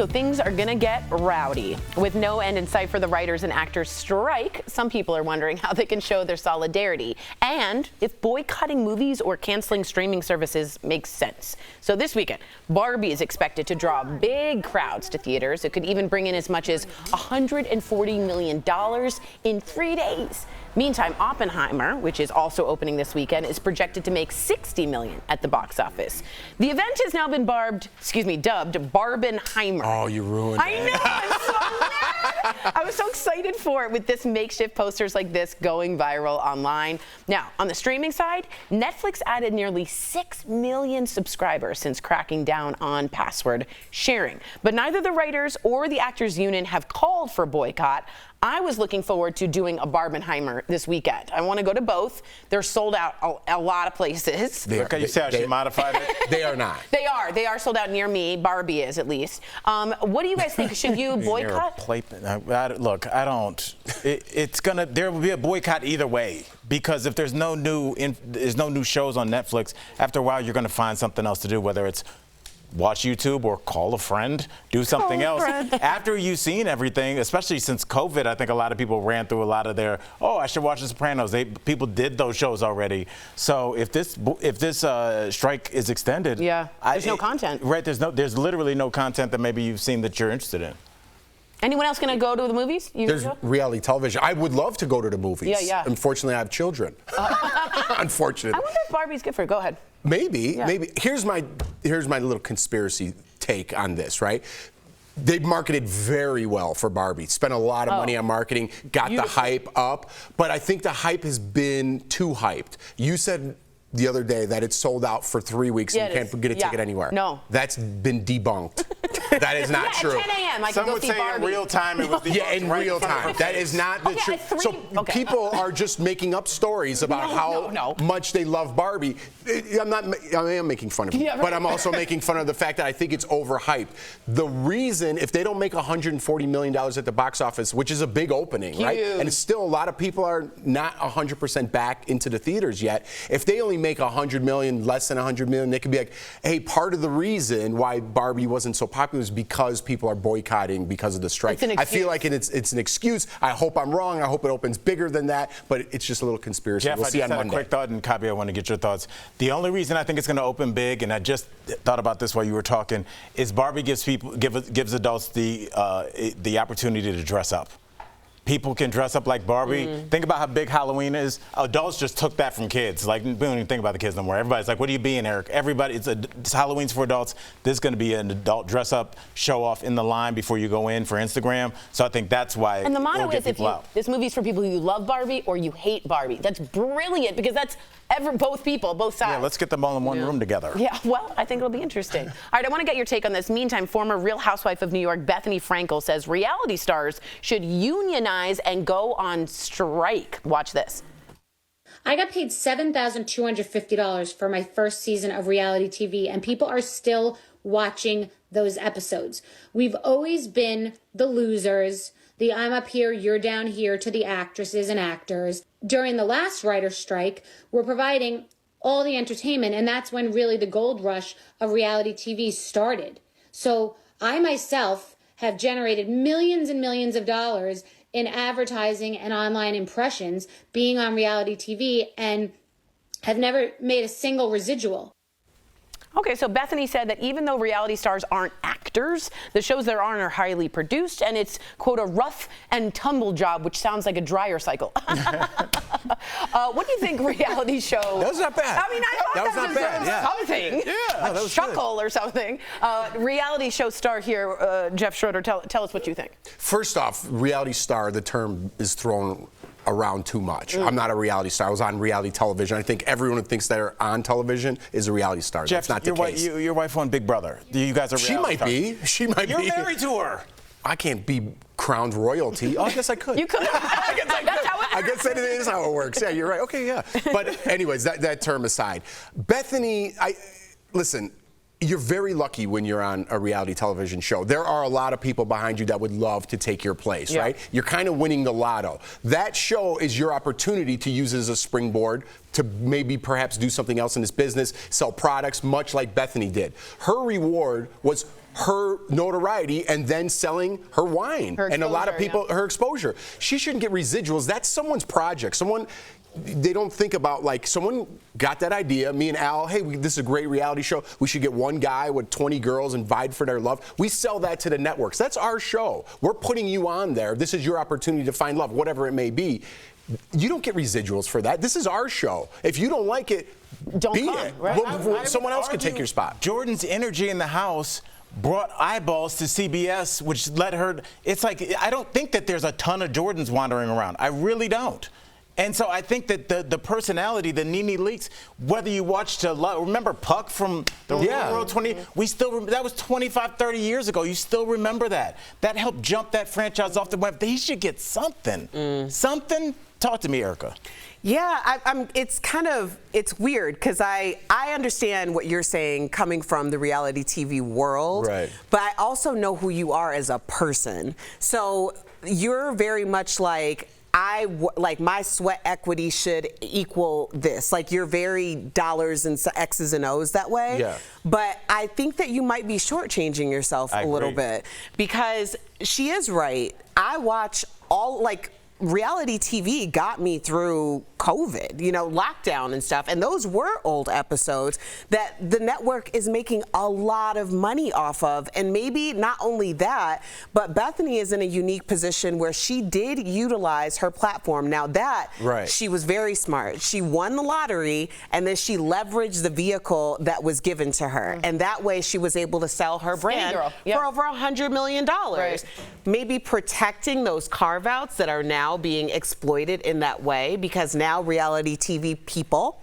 so things are gonna get rowdy. With no end in sight for the writers and actors strike, some people are wondering how they can show their solidarity and if boycotting movies or canceling streaming services makes sense. So this weekend, Barbie is expected to draw big crowds to theaters. It could even bring in as much as $140 million in 3 days. Meantime, Oppenheimer, which is also opening this weekend, is projected to make $60 million at the box office. The event has now been dubbed Barbenheimer. Oh, you ruined it. I know, I'm so mad. I was so excited for it with this makeshift posters like this going viral online. Now, on the streaming side, Netflix added nearly 6 million subscribers since cracking down on password sharing. But neither the writers or the actors union have called for boycott. I was looking forward to doing a Barbenheimer this weekend. I want to go to both. They're sold out a lot of places. Okay, you see how she modified it? They are not. They are sold out near me. Barbie is, at least. What do you guys think? Should you boycott? Look, I don't. There will be a boycott either way, because if there's no new shows on Netflix, after a while you're going to find something else to do, whether it's watch YouTube or call a friend, do something else. After you've seen everything, especially since COVID, I think a lot of people ran through a lot of their, I should watch The Sopranos. People did those shows already. So if this strike is extended, there's no content. Right, there's literally no content that maybe you've seen that you're interested in. Anyone else going to go to the movies? There's reality television. I would love to go to the movies. Yeah. Unfortunately, I have children. Unfortunately. I wonder if Barbie's good for it. Go ahead. Maybe. Here's my little conspiracy take on this, right? They marketed very well for Barbie. Spent a lot of money on marketing, got the hype up, but I think the hype has been too hyped. You said the other day that it's sold out for 3 weeks and you can't get a ticket anywhere. No. That's been debunked. That is not true. At 10 a.m. I can go see Barbie. Some would say in real time it was debunked. In real time. That is not the truth. So people are just making up stories about how much they love Barbie. I am making fun of it, but I'm also making fun of the fact that I think it's overhyped. The reason, if they don't make $140 million at the box office, which is a big opening, right? And it's still a lot of people are not 100% back into the theaters yet. If they only make $100 million, less than $100 million, they could be like, hey, part of the reason why Barbie wasn't so popular is because people are boycotting because of the strike. I feel like it's an excuse. I hope I'm wrong. I hope it opens bigger than that, but it's just a little conspiracy. Jeff, we'll see on Monday. I just had a quick thought, and Kabi, I want to get your thoughts. The only reason I think it's going to open big, and I just thought about this while you were talking, is Barbie gives adults the opportunity to dress up. People can dress up like Barbie. Think about how big Halloween is. Adults just took that from kids. Like, we don't even think about the kids no more. Everybody's like, what are you being, Eric? Everybody, it's Halloween's for adults. This is going to be an adult dress up, show off in the line before you go in for Instagram. So I think that's why. And the motto is, this movie's for people who love Barbie or you hate Barbie. That's brilliant, because that's both people, both sides. Yeah, let's get them all in one room together. Yeah, well, I think it'll be interesting. All right, I want to get your take on this. Meantime, former Real Housewife of New York, Bethenny Frankel, says reality stars should unionize and go on strike. Watch this. I got paid $7,250 for my first season of reality TV, and people are still watching those episodes. We've always been the losers, the I'm up here, you're down here, to the actresses and actors. During the last writer's strike, we're providing all the entertainment, and that's when really the gold rush of reality TV started. So I myself have generated millions and millions of dollars in advertising and online impressions being on reality TV, and have never made a single residual. Okay, so Bethenny said that even though reality stars aren't actors, the shows they're on are highly produced, and it's, quote, a rough and tumble job, which sounds like a dryer cycle. What do you think reality show? That was not bad. I mean, I thought that was not bad. Something. Yeah, a chuckle or something. Reality show star here, Jeff Schroeder, tell us what you think. First off, reality star, the term is thrown around too much. I'm not a reality star. I was on reality television. I think everyone who thinks they're on television is a reality star. Jeff, that's not the case. Your wife on Big Brother. You guys are reality stars. She might be. You're married to her. I can't be crowned royalty. Oh, I guess I could. You could. I guess that is how it works. Yeah, you're right. Okay, yeah. But anyways, that term aside, Bethenny, listen, you're very lucky when you're on a reality television show. There are a lot of people behind you that would love to take your place, right? You're kind of winning the lotto. That show is your opportunity to use it as a springboard to maybe perhaps do something else in this business, sell products, much like Bethenny did. Her reward was her notoriety and then selling her wine. And a lot of people, her exposure. She shouldn't get residuals. That's someone's project. They don't think about, like, someone got that idea, me and Al, hey, this is a great reality show. We should get one guy with 20 girls and vie for their love. We sell that to the networks. That's our show. We're putting you on there. This is your opportunity to find love, whatever it may be. You don't get residuals for that. This is our show. If you don't like it, don't be come, it. Right? Someone else can take your spot. Jordan's energy in the house brought eyeballs to CBS, which led her. It's like, I don't think that there's a ton of Jordans wandering around. I really don't. And so I think that the personality, the Nene Leakes, whether you watched, remember Puck from the World 20, that was 25, 30 years ago. You still remember that. That helped jump that franchise off the web. He should get something. Something? Talk to me, Erica. Yeah, it's weird because I understand what you're saying coming from the reality TV world, right. But I also know who you are as a person. So you're very much like, my sweat equity should equal this. Like, you're very dollars and X's and O's that way. Yeah. But I think that you might be shortchanging yourself a little bit because she is right. I watch reality TV got me through COVID, lockdown and stuff. And those were old episodes that the network is making a lot of money off of. And maybe not only that, but Bethenny is in a unique position where she did utilize her platform. Now she was very smart. She won the lottery and then she leveraged the vehicle that was given to her. And that way she was able to sell her brand for over $100 million. Right. Maybe protecting those carve-outs that are now being exploited in that way, because now reality TV people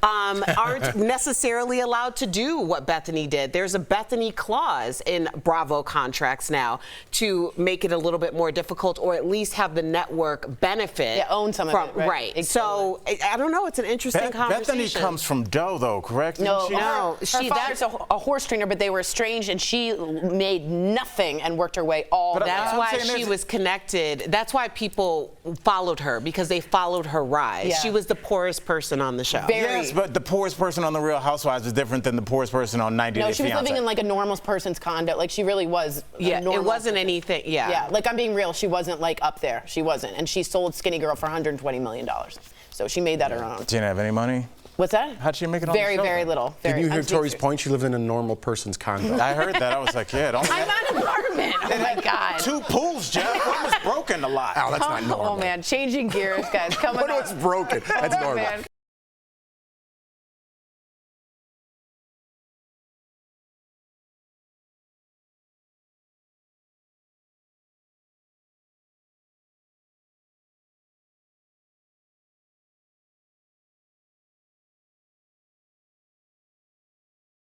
aren't necessarily allowed to do what Bethenny did. There's a Bethenny clause in Bravo contracts now to make it a little bit more difficult, or at least have the network benefit. Own some of it. Right. Exactly. So I don't know. It's an interesting conversation. Bethenny comes from dough, though, correct? No, her father's a horse trainer, but they were estranged, and she made nothing and worked her way all. That's why she was connected. That's why people followed her, because they followed her rise. Yeah. She was the poorest person on the show. Yes, but the poorest person on The Real Housewives is different than the poorest person on 90 Day Fiancé. No, she was living in like a normal person's condo. Like, she really was. It wasn't anything. Yeah, like, I'm being real. She wasn't like up there. She wasn't, and she sold Skinny Girl for $120 million. So she made that her own. Didn't have any money. What's that? How'd she make it on very, the show? Very little. Did you hear Tori's point? She lived in a normal person's condo. I heard that. I was like, yeah, don't. I'm not an apartment. Oh my God. 2 pools, Jeff. One was broken a lot. Oh, that's not normal. Oh man, changing gears, guys. Coming up. What's broken? That's normal. Man.